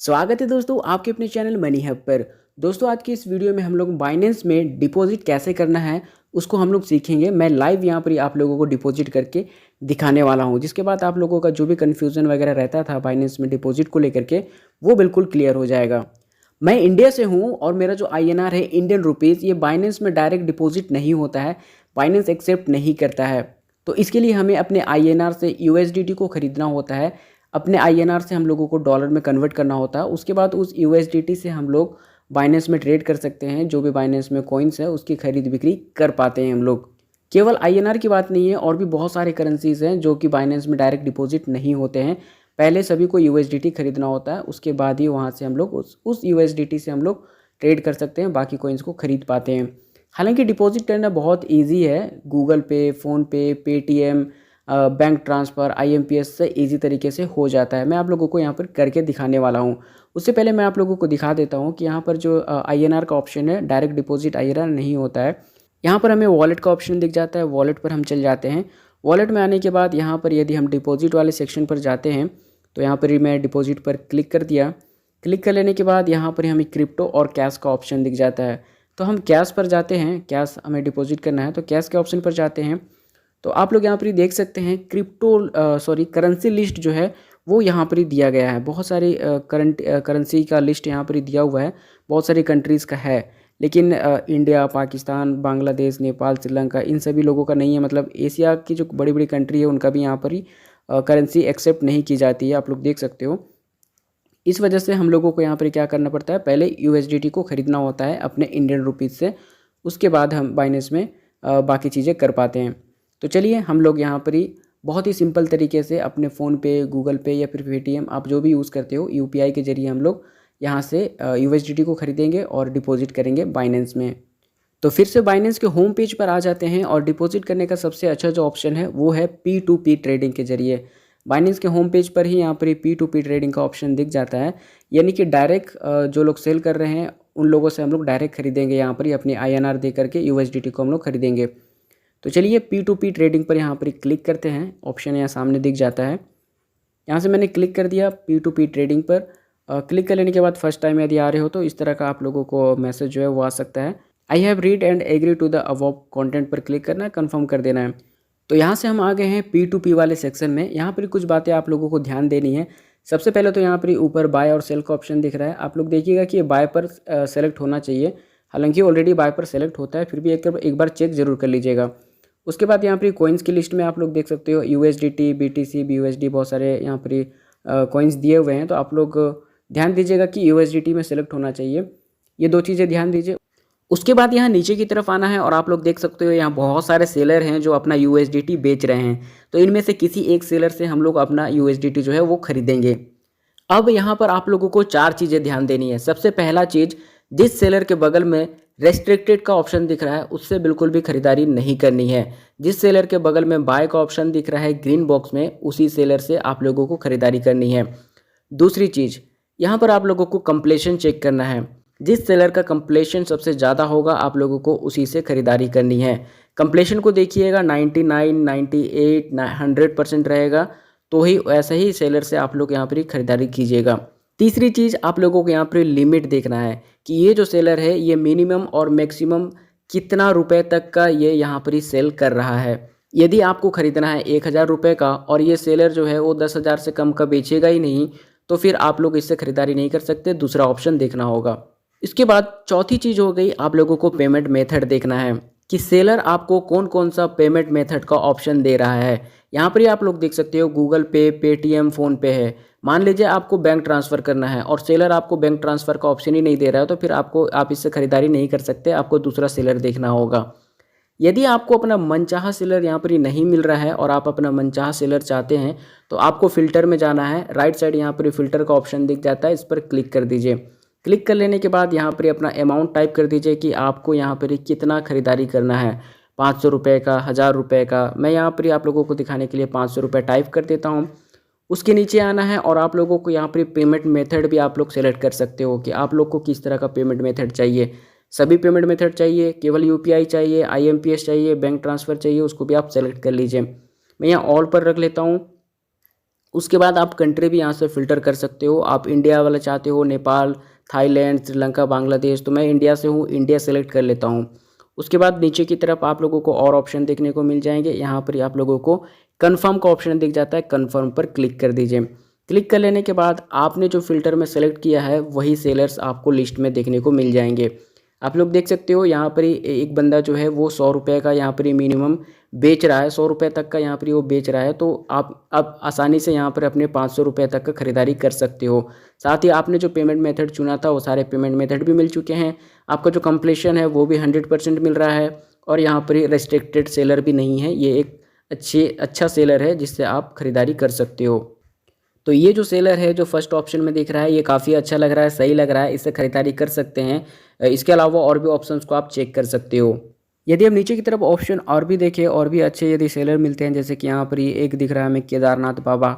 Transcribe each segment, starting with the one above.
स्वागत है दोस्तों आपके अपने चैनल मनी हब पर। दोस्तों आज की इस वीडियो में हम लोग बाइनेंस में डिपॉजिट कैसे करना है उसको हम लोग सीखेंगे। मैं लाइव यहाँ पर आप लोगों को डिपॉजिट करके दिखाने वाला हूँ, जिसके बाद आप लोगों का जो भी कन्फ्यूज़न वगैरह रहता था बाइनेंस में डिपॉजिट को लेकर के वो बिल्कुल क्लियर हो जाएगा। मैं इंडिया से हूँ और मेरा जो INR है इंडियन रुपीज़, ये बाइनेंस में डायरेक्ट डिपॉजिट नहीं होता है, बाइनेंस एक्सेप्ट नहीं करता है। तो इसके लिए हमें अपने INR से USDT को ख़रीदना होता है, अपने INR से हम लोगों को डॉलर में कन्वर्ट करना होता है। उसके बाद उस USDT से हम लोग बाइनेंस में ट्रेड कर सकते हैं, जो भी बाइनेंस में कॉइन्स है उसकी खरीद बिक्री कर पाते हैं हम लोग। केवल INR की बात नहीं है, और भी बहुत सारे करेंसीज हैं जो कि बाइनेंस में डायरेक्ट डिपॉजिट नहीं होते हैं। पहले सभी को USDT खरीदना होता है, उसके बाद ही वहाँ से हम लोग उस USDT से हम लोग ट्रेड कर सकते हैं, बाकी कॉइन्स को खरीद पाते हैं। हालांकि डिपॉजिट करना बहुत ईजी है, गूगल पे, PhonePe, Paytm, bank transfer, IMPS से इजी तरीके से हो जाता है। मैं आप लोगों को यहाँ पर करके दिखाने वाला हूँ। उससे पहले मैं आप लोगों को दिखा देता हूँ कि यहाँ पर जो INR का ऑप्शन है, डायरेक्ट डिपॉजिट INR नहीं होता है। यहाँ पर हमें वॉलेट का ऑप्शन दिख जाता है, वॉलेट पर हम चल जाते हैं। वॉलेट में आने के बाद यहाँ पर यदि हम डिपॉजिट वाले सेक्शन पर जाते हैं तो यहाँ पर ही मैं डिपॉजिट पर क्लिक कर दिया। क्लिक कर लेने के बाद यहाँ पर हमें क्रिप्टो और कैश का ऑप्शन दिख जाता है, तो हम कैश पर जाते हैं। कैश हमें डिपॉजिट करना है तो कैश के ऑप्शन पर जाते हैं। तो आप लोग यहाँ पर ही देख सकते हैं करेंसी लिस्ट जो है वो यहाँ पर ही दिया गया है। बहुत सारी करेंसी का लिस्ट यहाँ पर ही दिया हुआ है, बहुत सारी कंट्रीज़ का है, लेकिन इंडिया, पाकिस्तान, बांग्लादेश, नेपाल, श्रीलंका, इन सभी लोगों का नहीं है। मतलब एशिया की जो बड़ी बड़ी कंट्री है उनका भी यहाँ पर ही करेंसी एक्सेप्ट नहीं की जाती है, आप लोग देख सकते हो। इस वजह से हम लोगों को यहाँ पर क्या करना पड़ता है, पहले USDT को ख़रीदना होता है अपने इंडियन रुपीज़ से, उसके बाद हम बाइनेंस में बाकी चीज़ें कर पाते हैं। तो चलिए हम लोग यहाँ पर ही बहुत ही सिंपल तरीके से अपने फ़ोनपे, गूगल पे या फिर पेटीएम, आप जो भी यूज़ करते हो, UPI के ज़रिए हम लोग यहाँ से USDT को ख़रीदेंगे और डिपॉजिट करेंगे बाइनेंस में। तो फिर से बाइनेंस के होम पेज पर आ जाते हैं और डिपॉजिट करने का सबसे अच्छा जो ऑप्शन है वो है P2P ट्रेडिंग के ज़रिए। बाइनेंस के होम पेज पर ही यहाँ पर P2P ट्रेडिंग का ऑप्शन दिख जाता है, यानी कि डायरेक्ट जो लोग सेल कर रहे हैं उन लोगों से हम लोग डायरेक्ट खरीदेंगे। यहाँ पर ही अपनी INR दे करके USDT को हम लोग खरीदेंगे। तो चलिए P2P ट्रेडिंग पर यहाँ पर क्लिक करते हैं, ऑप्शन यहाँ सामने दिख जाता है। यहाँ से मैंने क्लिक कर दिया P2P ट्रेडिंग पर। क्लिक कर लेने के बाद फर्स्ट टाइम यदि आ रहे हो तो इस तरह का आप लोगों को मैसेज जो है वो आ सकता है, I have read and agree to the above content पर क्लिक करना है, कंफर्म कर देना है। तो यहाँ से हम आ गए हैं P2P वाले सेक्शन में। यहाँ पर कुछ बातें आप लोगों को ध्यान देनी है। सबसे पहले तो यहाँ पर ऊपर बाय और सेल का ऑप्शन दिख रहा है, आप लोग देखिएगा कि ये बाय पर सेलेक्ट होना चाहिए। हालांकि ऑलरेडी बाय पर सेलेक्ट होता है, फिर भी एक बार चेक जरूर कर लीजिएगा। उसके बाद यहाँ पर कॉइन्स की लिस्ट में आप लोग देख सकते हो USDT, BTC, BUSD, बहुत सारे यहाँ पर कॉइन्स दिए हुए हैं। तो आप लोग ध्यान दीजिएगा कि USDT में सेलेक्ट होना चाहिए, ये दो चीज़ें ध्यान दीजिए। उसके बाद यहाँ नीचे की तरफ आना है और आप लोग देख सकते हो यहाँ बहुत सारे सेलर हैं जो अपना USDT बेच रहे हैं। तो इनमें से किसी एक सेलर से हम लोग अपना USDT जो है वो खरीदेंगे। अब यहाँ पर आप लोगों को 4 चीज़ें ध्यान देनी है। सबसे पहला चीज़, जिस सेलर के बगल में रेस्ट्रिक्टेड का ऑप्शन दिख रहा है उससे बिल्कुल भी खरीदारी नहीं करनी है। जिस सेलर के बगल में बाय का ऑप्शन दिख रहा है ग्रीन बॉक्स में, उसी सेलर से आप लोगों को खरीदारी करनी है। दूसरी चीज़, यहाँ पर आप लोगों को कंप्लेशन चेक करना है। जिस सेलर का कंप्लेशन सबसे ज़्यादा होगा आप लोगों को उसी से खरीदारी करनी है। कंप्लेशन को देखिएगा 99, 98, 100% रहेगा, तो ही ऐसा ही सेलर से आप लोग यहाँ पर खरीदारी कीजिएगा। तीसरी चीज़, आप लोगों को यहाँ पर लिमिट देखना है कि ये जो सेलर है ये मिनिमम और मैक्सिमम कितना रुपए तक का ये यहाँ पर सेल कर रहा है। यदि आपको ख़रीदना है 1000 रुपये का और ये सेलर जो है वो 10,000 से कम का बेचेगा ही नहीं, तो फिर आप लोग इससे ख़रीदारी नहीं कर सकते, दूसरा ऑप्शन देखना होगा। इसके बाद चौथी चीज़ हो गई, आप लोगों को पेमेंट मेथड देखना है कि सेलर आपको कौन कौन सा पेमेंट मेथड का ऑप्शन दे रहा है। यहाँ पर ही आप लोग देख सकते हो गूगल पे, पेटीएम, फ़ोनपे है। मान लीजिए आपको बैंक ट्रांसफ़र करना है और सेलर आपको बैंक ट्रांसफ़र का ऑप्शन ही नहीं दे रहा है, तो फिर आप इससे ख़रीदारी नहीं कर सकते, आपको दूसरा सेलर देखना होगा। यदि आपको अपना मनचाहा सेलर यहाँ पर ही नहीं मिल रहा है और आप अपना मनचाहा सेलर चाहते हैं तो आपको फ़िल्टर में जाना है। राइट साइड यहाँ पर फ़िल्टर का ऑप्शन दिख जाता है, इस पर क्लिक कर दीजिए। क्लिक कर लेने के बाद यहाँ पर अपना अमाउंट टाइप कर दीजिए कि आपको यहाँ पर कितना ख़रीदारी करना है, 500 रुपये का, 1000 रुपये का। मैं यहाँ पर आप लोगों को दिखाने के लिए 500 रुपये टाइप कर देता हूँ। उसके नीचे आना है और आप लोगों को यहाँ पर पेमेंट मेथड भी आप लोग सेलेक्ट कर सकते हो कि आप लोग को किस तरह का पेमेंट मेथड चाहिए। सभी पेमेंट मेथड चाहिए, केवल UPI चाहिए, IMPS चाहिए, बैंक ट्रांसफ़र चाहिए, उसको भी आप सेलेक्ट कर लीजिए। मैं यहाँ ऑल पर रख लेता हूँ। उसके बाद आप कंट्री भी यहाँ से फ़िल्टर कर सकते हो। आप इंडिया वाला चाहते हो, नेपाल, थाईलैंड, श्रीलंका, बांग्लादेश, तो मैं इंडिया से हूँ, इंडिया सेलेक्ट कर लेता हूँ। उसके बाद नीचे की तरफ आप लोगों को और ऑप्शन देखने को मिल जाएंगे। यहाँ पर आप लोगों को कन्फर्म का ऑप्शन दिख जाता है, कन्फर्म पर क्लिक कर दीजिए। क्लिक कर लेने के बाद आपने जो फ़िल्टर में सेलेक्ट किया है वही सेलर्स आपको लिस्ट में देखने को मिल जाएंगे। आप लोग देख सकते हो यहाँ पर ही एक बंदा जो है वो 100 रुपये का यहाँ पर ही मिनिमम बेच रहा है, 100 रुपये तक का यहाँ पर वो बेच रहा है। तो आप आसानी से यहाँ पर अपने 500 रुपये तक का ख़रीदारी कर सकते हो। साथ ही आपने जो पेमेंट मेथड चुना था वो सारे पेमेंट मेथड भी मिल चुके हैं। आपका जो कंप्लीशन है वो भी 100% मिल रहा है। और यहाँ पर रेस्ट्रिक्टेड सेलर भी नहीं है, ये एक अच्छा सेलर है जिससे आप ख़रीदारी कर सकते हो। तो ये जो सेलर है जो फर्स्ट ऑप्शन में दिख रहा है ये काफ़ी अच्छा लग रहा है, सही लग रहा है, इससे ख़रीदारी कर सकते हैं। इसके अलावा और भी ऑप्शंस को आप चेक कर सकते हो। यदि हम नीचे की तरफ ऑप्शन और भी देखें, और भी अच्छे यदि सेलर मिलते हैं, जैसे कि यहाँ पर ये एक दिख रहा है हमें केदारनाथ बाबा,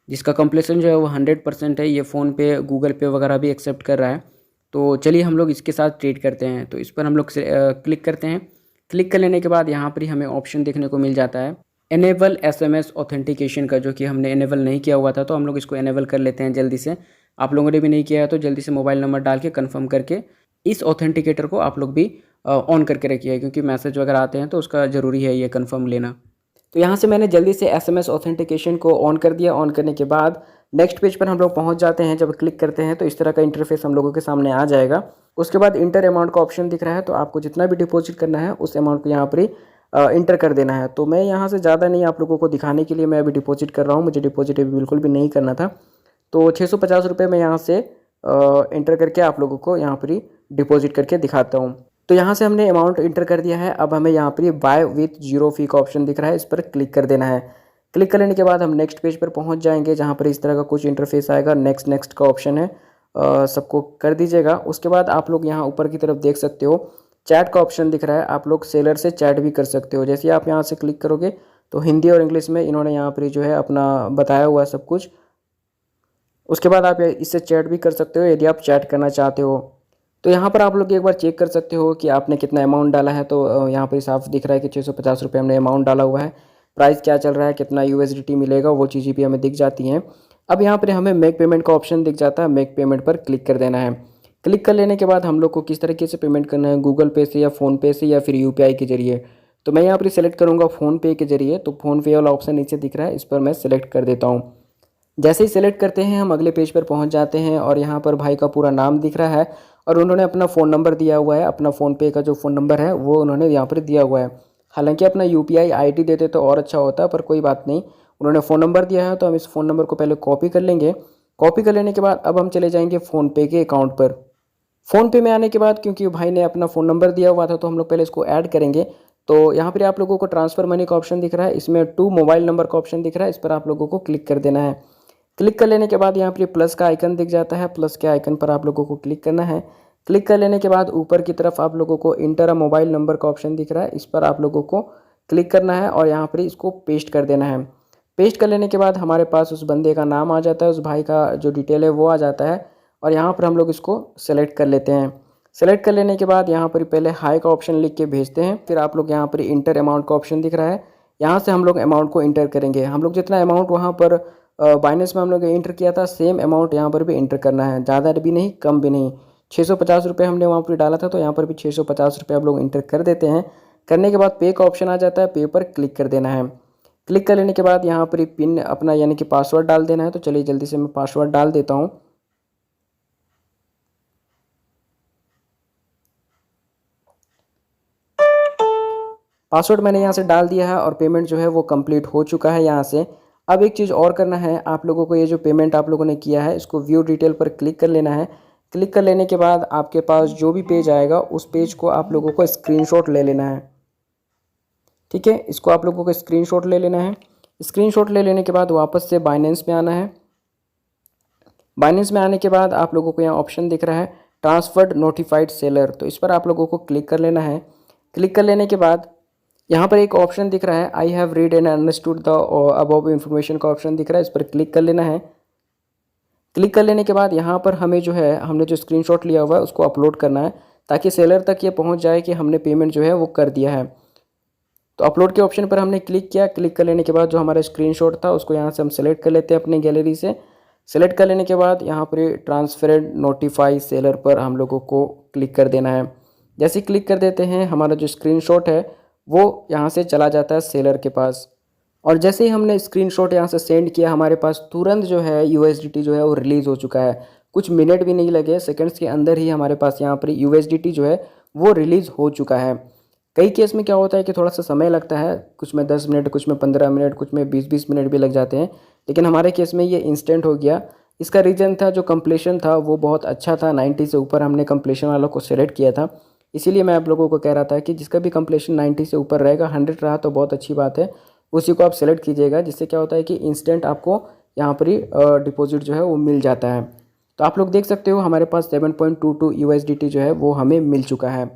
जिसका कंप्लीशन जो है वो 100% है। ये फ़ोन पे, गूगल पे वगैरह भी एक्सेप्ट कर रहा है। तो चलिए हम लोग इसके साथ ट्रेड करते हैं। तो इस पर हम लोग क्लिक करते हैं। क्लिक कर लेने के बाद यहाँ पर ही हमें ऑप्शन देखने को मिल जाता है एनेबल SMS ऑथेंटिकेशन का, जो कि हमने एनेबल नहीं किया हुआ था। तो हम लोग इसको एनेबल कर लेते हैं जल्दी से। आप लोगों ने भी नहीं किया है तो जल्दी से मोबाइल नंबर डाल के कन्फर्म करके इस ऑथेंटिकेटर को आप लोग भी ऑन करके रखिए, क्योंकि मैसेज वगैरह आते हैं तो उसका ज़रूरी है ये कन्फर्म लेना। तो यहाँ से मैंने जल्दी से SMS ऑथेंटिकेशन को ऑन कर दिया। ऑन करने के बाद नेक्स्ट पेज पर हम लोग पहुँच जाते हैं। जब क्लिक करते हैं तो इस तरह का इंटरफेस हम लोगों के सामने आ जाएगा। उसके बाद इंटर अमाउंट का ऑप्शन दिख रहा है, तो आपको जितना भी डिपॉजिट करना है उस अमाउंट को यहाँ पर ही इंटर कर देना है। तो मैं यहाँ से ज़्यादा नहीं, आप लोगों को दिखाने के लिए मैं अभी डिपॉजिट कर रहा हूँ। मुझे डिपॉजिट अभी बिल्कुल भी नहीं करना था। तो 650 रुपये मैं यहाँ से इंटर करके आप लोगों को यहाँ पर ही डिपॉजिट करके दिखाता हूँ। तो यहाँ से हमने अमाउंट इंटर कर दिया है। अब हमें यहाँ पर ये बाय विथ जीरो फी का ऑप्शन दिख रहा है, इस पर क्लिक कर देना है। क्लिक कर लेने के बाद हम नेक्स्ट पेज पर पहुँच जाएंगे, जहाँ पर इस तरह का कुछ इंटरफेस आएगा। नेक्स्ट का ऑप्शन है, सबको कर दीजिएगा। उसके बाद आप लोग यहाँ ऊपर की तरफ देख सकते हो चैट का ऑप्शन दिख रहा है। आप लोग सेलर से चैट भी कर सकते हो। जैसे आप यहाँ से क्लिक करोगे तो हिंदी और इंग्लिश में इन्होंने यहाँ पर जो है अपना बताया हुआ है सब कुछ। उसके बाद आप इससे चैट भी कर सकते हो यदि आप चैट करना चाहते हो। तो यहाँ पर आप लोग एक बार चेक कर सकते हो कि आपने कितना अमाउंट डाला है। तो यहाँ पर साफ दिख रहा है कि 650 रुपये हमने अमाउंट डाला हुआ है। प्राइस क्या चल रहा है, कितना USDT मिलेगा, वो चीज़ें भी हमें दिख जाती हैं। अब यहाँ पर हमें मेक पेमेंट का ऑप्शन दिख जाता है, मेक पेमेंट पर क्लिक कर देना है। क्लिक कर लेने के बाद हम लोग को किस तरीके से पेमेंट करना है, गूगल पे से या फ़ोनपे से या फिर UPI के जरिए। तो मैं यहाँ पर सेलेक्ट करूँगा फ़ोनपे के जरिए। तो फ़ोनपे वाला ऑप्शन नीचे दिख रहा है, इस पर मैं सेलेक्ट कर देता हूँ। जैसे ही सेलेक्ट करते हैं हम अगले पेज पर पहुंच जाते हैं, और यहाँ पर भाई का पूरा नाम दिख रहा है और उन्होंने अपना फ़ोन नंबर दिया हुआ है। अपना फ़ोनपे का जो फ़ोन नंबर है वो उन्होंने यहाँ पर दिया हुआ है। हालांकि अपना UPI ID देते तो और अच्छा होता, पर कोई बात नहीं, उन्होंने फ़ोन नंबर दिया है। तो हम इस फ़ोन नंबर को पहले कॉपी कर लेंगे। कॉपी कर लेने के बाद अब हम चले जाएंगे फ़ोनपे के अकाउंट पर। फ़ोनपे में आने के बाद क्योंकि भाई ने अपना फ़ोन नंबर दिया हुआ था तो हम लोग पहले इसको ऐड करेंगे। तो यहाँ पर आप लोगों को ट्रांसफ़र मनी का ऑप्शन दिख रहा है, इसमें टू मोबाइल नंबर का ऑप्शन दिख रहा है, इस पर आप लोगों को क्लिक कर देना है। क्लिक कर लेने के बाद यहाँ पर प्लस का आइकन दिख जाता है, प्लस के आइकन पर आप लोगों को क्लिक करना है। क्लिक कर लेने के बाद ऊपर की तरफ आप लोगों को इंटर अ मोबाइल नंबर का ऑप्शन दिख रहा है, इस पर आप लोगों को क्लिक करना है और यहाँ पर इसको पेस्ट कर देना है। पेस्ट कर लेने के बाद हमारे पास उस बंदे का नाम आ जाता है, उस भाई का जो डिटेल है वो आ जाता है, और यहाँ पर हम लोग इसको सेलेक्ट कर लेते हैं। सेलेक्ट कर लेने के बाद यहाँ पर पहले हाई का ऑप्शन लिख के भेजते हैं। फिर आप लोग यहाँ पर इंटर अमाउंट का ऑप्शन दिख रहा है, यहाँ से हम लोग अमाउंट को इंटर करेंगे। हम लोग जितना अमाउंट वहाँ पर बाइनेंस में हम लोग इंटर किया था सेम अमाउंट यहाँ पर भी इंटर करना है, ज़्यादा भी नहीं कम भी नहीं। 650 रुपये हमने वहाँ पर डाला था, तो यहाँ पर भी 650 रुपये आप लोग इंटर कर देते हैं। करने के बाद पे का ऑप्शन आ जाता है, पे पर क्लिक कर देना है। क्लिक कर लेने के बाद यहाँ पर पिन अपना यानी कि पासवर्ड डाल देना है। तो चलिए जल्दी से मैं पासवर्ड डाल देता हूँ। पासवर्ड मैंने यहाँ से डाल दिया है और पेमेंट जो है वो कंप्लीट हो चुका है यहाँ से। अब एक चीज़ और करना है आप लोगों को, ये जो पेमेंट आप लोगों ने किया है इसको व्यू डिटेल पर क्लिक कर लेना है। क्लिक कर लेने के बाद आपके पास जो भी पेज आएगा उस पेज को आप लोगों को स्क्रीनशॉट ले लेना है। ठीक है, इसको आप लोगों को स्क्रीनशॉट ले लेना है। स्क्रीनशॉट ले लेने के बाद वापस से बाइनेंस में आना है। बाइनेंस में आने के बाद आप लोगों को यहाँ ऑप्शन दिख रहा है ट्रांसफर्ड नोटिफाइड सेलर, तो इस पर आप लोगों को क्लिक कर लेना है। क्लिक कर लेने के बाद यहाँ पर एक ऑप्शन दिख रहा है I have read and understood the above information का ऑप्शन दिख रहा है, इस पर क्लिक कर लेना है। क्लिक कर लेने के बाद यहाँ पर हमें जो है हमने जो स्क्रीनशॉट लिया हुआ है उसको अपलोड करना है, ताकि सेलर तक ये पहुँच जाए कि हमने पेमेंट जो है वो कर दिया है। तो अपलोड के ऑप्शन पर हमने क्लिक किया। क्लिक कर लेने के बाद जो हमारा स्क्रीनशॉट था उसको यहाँ से हम सेलेक्ट कर लेते हैं अपनी गैलरी से। सेलेक्ट कर लेने के बाद यहाँ पर ट्रांसफर एंड नोटिफाई सेलर पर हम लोगों को क्लिक कर देना है। जैसे क्लिक कर देते हैं हमारा जो स्क्रीनशॉट है वो यहाँ से चला जाता है सेलर के पास। और जैसे ही हमने स्क्रीनशॉट यहाँ से सेंड किया हमारे पास तुरंत जो है USDT जो है वो रिलीज़ हो चुका है। कुछ मिनट भी नहीं लगे, सेकंड्स के अंदर ही हमारे पास यहाँ पर USDT जो है वो रिलीज़ हो चुका है। कई केस में क्या होता है कि थोड़ा सा समय लगता है, कुछ में 10 मिनट, कुछ में 15 मिनट, कुछ में 20-20 मिनट भी लग जाते हैं, लेकिन हमारे केस में ये इंस्टेंट हो गया। इसका रीज़न था जो कंप्लीशन था वो बहुत अच्छा था, 90 से ऊपर हमने कंप्लीशन वालों को सेलेक्ट किया था। इसीलिए मैं आप लोगों को कह रहा था कि जिसका भी कंप्लीशन 90 से ऊपर रहेगा, 100 रहा तो बहुत अच्छी बात है, उसी को आप सेलेक्ट कीजिएगा, जिससे क्या होता है कि इंस्टेंट आपको यहाँ पर ही डिपॉजिट जो है वो मिल जाता है। तो आप लोग देख सकते हो हमारे पास 7.22 USDT जो है वो हमें मिल चुका है।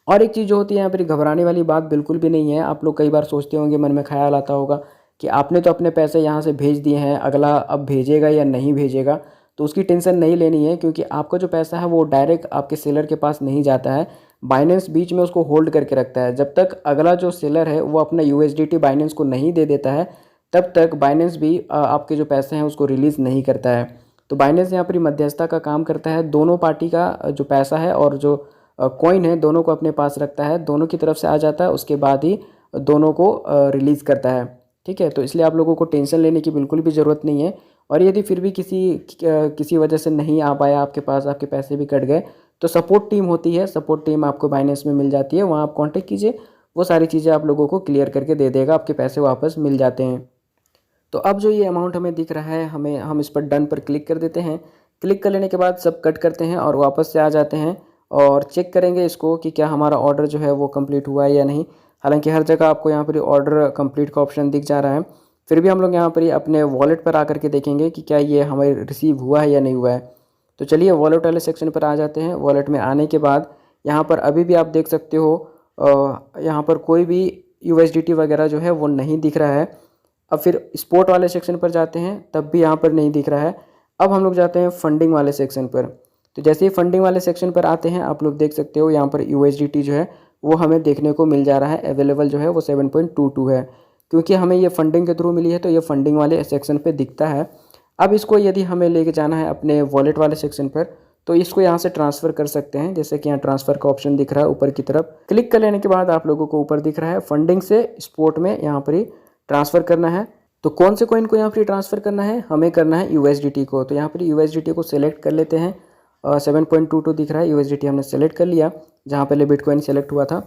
और एक चीज़ जो होती है यहाँ पर घबराने वाली बात बिल्कुल भी नहीं है। आप लोग कई बार सोचते होंगे, मन में ख्याल आता होगा कि आपने तो अपने पैसे यहाँ से भेज दिए हैं, अगला अब भेजेगा या नहीं भेजेगा, तो उसकी टेंशन नहीं लेनी है, क्योंकि आपका जो पैसा है वो डायरेक्ट आपके सेलर के पास नहीं जाता है। बाइनेंस बीच में उसको होल्ड करके रखता है। जब तक अगला जो सेलर है वो अपना USDT बाइनेंस को नहीं दे देता है, तब तक बाइनेंस भी आपके जो पैसे हैं उसको रिलीज़ नहीं करता है। तो बाइनेंस यहाँ पर मध्यस्थता का काम करता है, दोनों पार्टी का जो पैसा है और जो कॉइन है दोनों को अपने पास रखता है, दोनों की तरफ से आ जाता है, उसके बाद ही दोनों को रिलीज़ करता है। ठीक है, तो इसलिए आप लोगों को टेंशन लेने की बिल्कुल भी ज़रूरत नहीं है। और यदि फिर भी किसी वजह से नहीं आ पाया आपके पास, आपके पैसे भी कट गए, तो सपोर्ट टीम होती है, सपोर्ट टीम आपको बाइनेंस में मिल जाती है, वहाँ आप कांटेक्ट कीजिए, वो सारी चीज़ें आप लोगों को क्लियर करके दे देगा, आपके पैसे वापस मिल जाते हैं। तो अब जो ये अमाउंट हमें दिख रहा है, हम इस पर डन पर क्लिक कर देते हैं। क्लिक कर लेने के बाद सब कट करते हैं और वापस से आ जाते हैं और चेक करेंगे इसको कि क्या हमारा ऑर्डर जो है वो कंप्लीट हुआ है या नहीं। हालांकि हर जगह आपको यहाँ पर ऑर्डर कंप्लीट का ऑप्शन दिख जा रहा है, फिर भी हम लोग यहाँ पर अपने वॉलेट पर आकर के देखेंगे कि क्या ये हमें रिसीव हुआ है या नहीं हुआ है। तो चलिए वॉलेट वाले सेक्शन पर आ जाते हैं। वॉलेट में आने के बाद यहाँ पर अभी भी आप देख सकते हो यहाँ पर कोई भी USDT वगैरह जो है वो नहीं दिख रहा है। अब फिर स्पोर्ट वाले सेक्शन पर जाते हैं, तब भी यहाँ पर नहीं दिख रहा है। अब हम लोग जाते हैं फंडिंग वाले सेक्शन पर। तो जैसे ही फंडिंग वाले सेक्शन पर आते हैं, आप लोग देख सकते हो यहाँ पर USDT जो है वो हमें देखने को मिल जा रहा है। अवेलेबल जो है वो 7.22 है, क्योंकि हमें ये फंडिंग के थ्रू मिली है, तो ये फंडिंग वाले सेक्शन पर दिखता है। अब इसको यदि हमें लेके जाना है अपने वॉलेट वाले सेक्शन पर, तो इसको यहाँ से ट्रांसफ़र कर सकते हैं। जैसे कि यहाँ ट्रांसफ़र का ऑप्शन दिख रहा है ऊपर की तरफ, क्लिक कर लेने के बाद आप लोगों को ऊपर दिख रहा है फंडिंग से स्पोर्ट में यहाँ पर ही ट्रांसफ़र करना है। तो कौन से कॉइन को यहाँ पर ट्रांसफ़र करना है, हमें करना है USDT को। तो यहाँ पर USDT को सिलेक्ट कर लेते हैं। 7.22 दिख रहा है, USDT हमने सेलेक्ट कर लिया, जहाँ पहले बिटकॉइन सेलेक्ट हुआ था।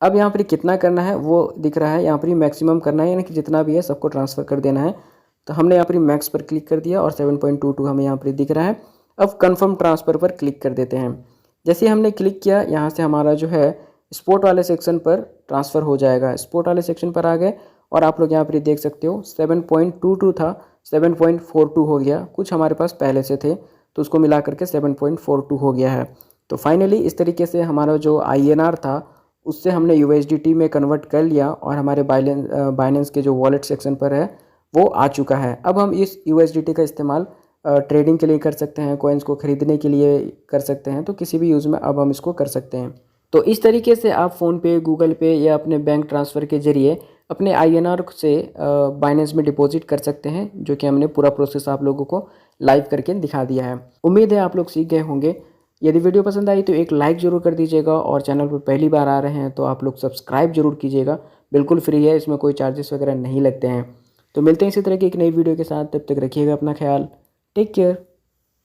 अब यहाँ पर कितना करना है वो दिख रहा है, यहाँ पर मैक्सिमम करना है, यानी कि जितना भी है सबको ट्रांसफ़र कर देना है। तो हमने यहाँ पर मैक्स पर क्लिक कर दिया और 7.22 हमें यहाँ पर दिख रहा है। अब कन्फर्म ट्रांसफ़र पर क्लिक कर देते हैं। जैसे हमने क्लिक किया, यहाँ से हमारा जो है स्पोर्ट वाले सेक्शन पर ट्रांसफ़र हो जाएगा। स्पोर्ट वाले सेक्शन पर आ गए और आप लोग यहाँ पर देख सकते हो 7.22 था, 7.42 हो गया। कुछ हमारे पास पहले से थे तो उसको मिला करके 7.42 हो गया है। तो फाइनली इस तरीके से हमारा जो INR था उससे हमने USDT में कन्वर्ट कर लिया और हमारे बाइनेंस के जो वॉलेट सेक्शन पर है वो आ चुका है। अब हम इस USDT का इस्तेमाल ट्रेडिंग के लिए कर सकते हैं, कॉइन्स को ख़रीदने के लिए कर सकते हैं, तो किसी भी यूज़ में अब हम इसको कर सकते हैं। तो इस तरीके से आप फ़ोनपे, गूगल पे या अपने बैंक ट्रांसफ़र के ज़रिए अपने INR से बाइनेंस में डिपॉजिट कर सकते हैं, जो कि हमने पूरा प्रोसेस आप लोगों को लाइव करके दिखा दिया है। उम्मीद है आप लोग सीख गए होंगे। यदि वीडियो पसंद आई तो एक लाइक ज़रूर कर दीजिएगा और चैनल पर पहली बार आ रहे हैं तो आप लोग सब्सक्राइब जरूर कीजिएगा। बिल्कुल फ्री है, इसमें कोई चार्जेस वगैरह नहीं लगते हैं। तो मिलते हैं इसी तरह की एक नई वीडियो के साथ, तब तक रखिएगा अपना ख्याल। Take care.